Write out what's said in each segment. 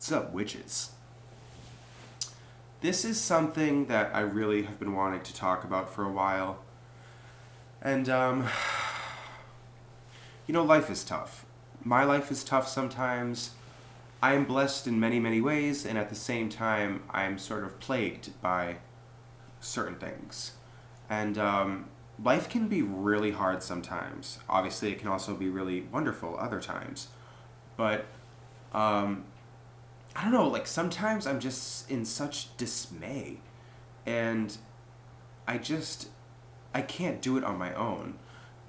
What's up, witches? This is something that I really have been wanting to talk about for a while. And, life is tough. My life is tough sometimes. I am blessed in many, many ways, and at the same time, I'm sort of plagued by certain things. And life can be really hard sometimes. Obviously, it can also be really wonderful other times. But I don't know, like sometimes I'm just in such dismay. And I just, I can't do it on my own,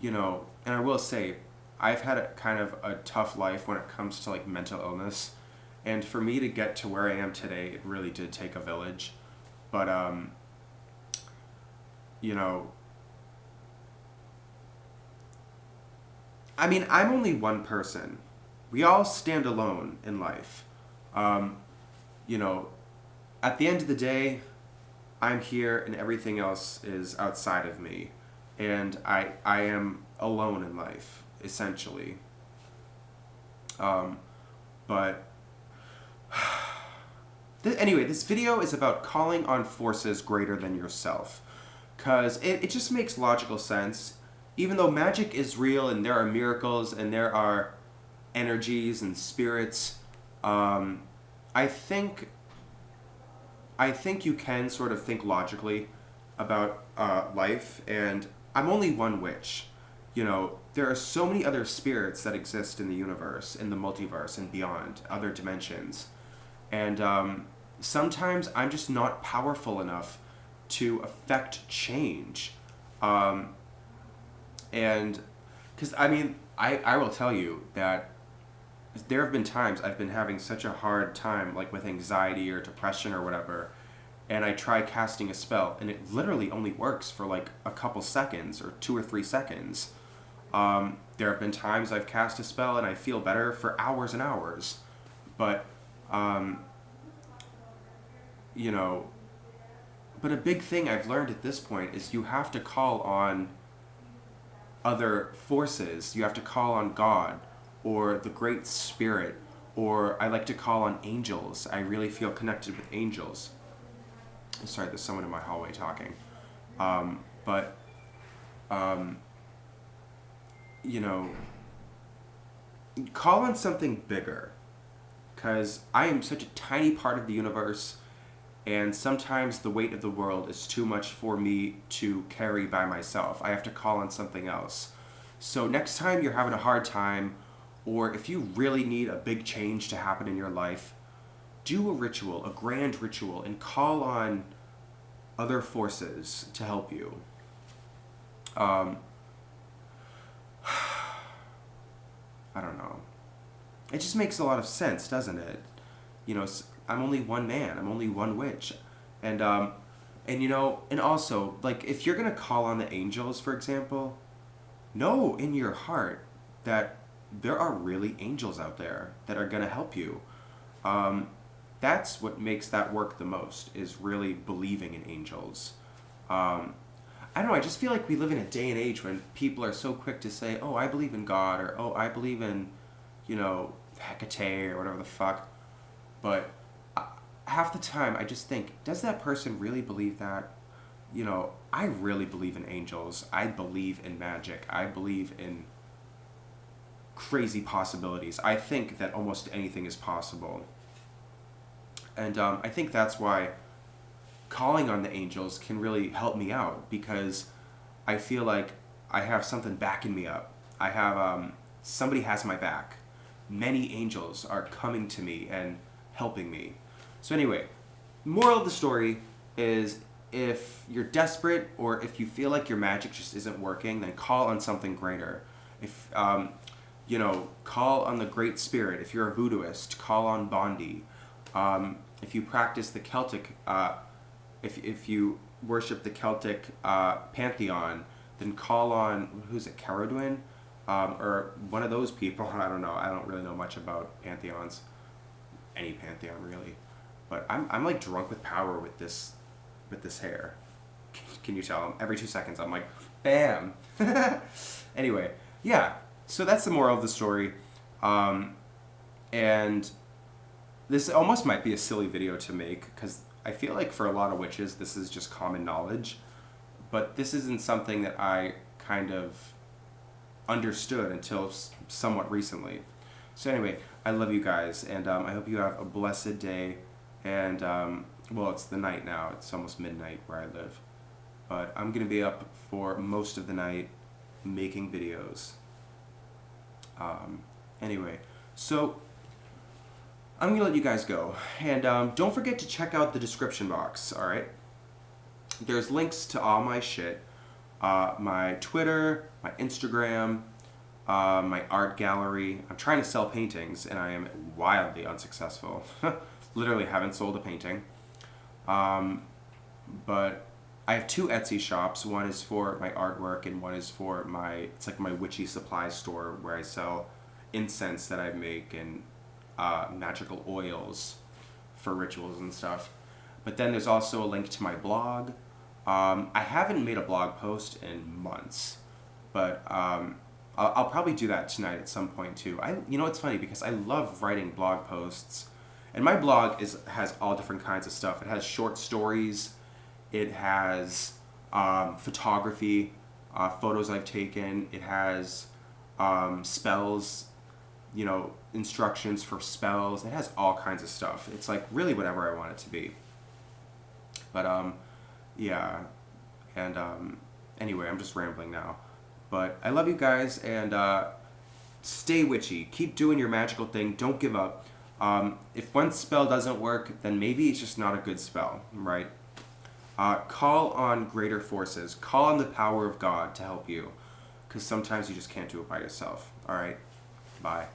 And I will say, I've had a kind of a tough life when it comes to like mental illness. And for me to get to where I am today, it really did take a village. But, you know, I'm only one person. We all stand alone in life. Um, you know, at the end of the day, I'm here and everything else is outside of me. And I am alone in life, essentially. Um, but anyway, this video is about calling on forces greater than yourself. Because it just makes logical sense. Even though magic is real and there are miracles and there are energies and spirits, um, I think you can sort of think logically about life, and I'm only one witch. There are so many other spirits that exist in the universe, in the multiverse, and beyond, other dimensions. And sometimes I'm just not powerful enough to affect change. Um, and, because, I will tell you that there have been times I've been having such a hard time, like with anxiety or depression or whatever, and I try casting a spell, and it literally only works for like a couple seconds or 2 or 3 seconds. There have been times I've cast a spell and I feel better for hours and hours, but um, you know, but a big thing I've learned at this point is you have to call on other forces. You have to call on God or the Great Spirit, or I like to call on angels. I really feel connected with angels. Sorry, there's someone in my hallway talking. But, um, you know, call on something bigger. Because I am such a tiny part of the universe, and sometimes the weight of the world is too much for me to carry by myself. I have to call on something else. So next time you're having a hard time, or if you really need a big change to happen in your life, do a ritual, a grand ritual, and call on other forces to help you. Um, I don't know. It just makes a lot of sense, doesn't it? I'm only one man. I'm only one witch, and and also, like, if you're gonna call on the angels, for example, know in your heart that there are really angels out there that are gonna help you. Um, that's what makes that work the most, is really believing in angels. Um, I don't know. I just feel like we live in a day and age when people are so quick to say, "Oh, I believe in God," or "Oh, I believe in, Hecate," or whatever the fuck. But half the time, I just think, does that person really believe that? I really believe in angels. I believe in magic. I believe in crazy possibilities. I think that almost anything is possible. And I think that's why calling on the angels can really help me out, because I feel like I have something backing me up. I have, somebody has my back. Many angels are coming to me and helping me. So anyway, moral of the story is, if you're desperate or if you feel like your magic just isn't working, then call on something greater. If, call on the Great Spirit. If you're a voodooist, call on Bondi. If you practice the Celtic, if you worship the Celtic pantheon, then call on, who's it, Caradwin? Or one of those people. I don't know. I don't really know much about pantheons. Any pantheon, really. But I'm like drunk with power with this hair. Can you tell? Every 2 seconds I'm like, bam. Anyway, yeah. So that's the moral of the story. And this almost might be a silly video to make because I feel like for a lot of witches, this is just common knowledge. But this isn't something that I kind of understood until somewhat recently. So anyway, I love you guys, and I hope you have a blessed day. And well, it's the night now. It's almost midnight where I live, but I'm gonna be up for most of the night making videos. Anyway, so I'm gonna let you guys go, and don't forget to check out the description box. All right, there's links to all my shit, my Twitter, my Instagram, my art gallery. I'm trying to sell paintings, and I am wildly unsuccessful. Literally haven't sold a painting. But I have two Etsy shops. One is for my artwork, and one is for it's like my witchy supply store where I sell incense that I make and magical oils for rituals and stuff. But then there's also a link to my blog. I haven't made a blog post in months, but I'll probably do that tonight at some point too. You know, it's funny because I love writing blog posts, and my blog has all different kinds of stuff. It has short stories, it has photography, photos I've taken. It has spells, you know, instructions for spells. It has all kinds of stuff. It's like really whatever I want it to be. But yeah, and anyway, I'm just rambling now. But I love you guys, and stay witchy. Keep doing your magical thing. Don't give up. If one spell doesn't work, then maybe it's just not a good spell, right? Call on greater forces. Call on the power of God to help you, because sometimes you just can't do it by yourself. All right? Bye.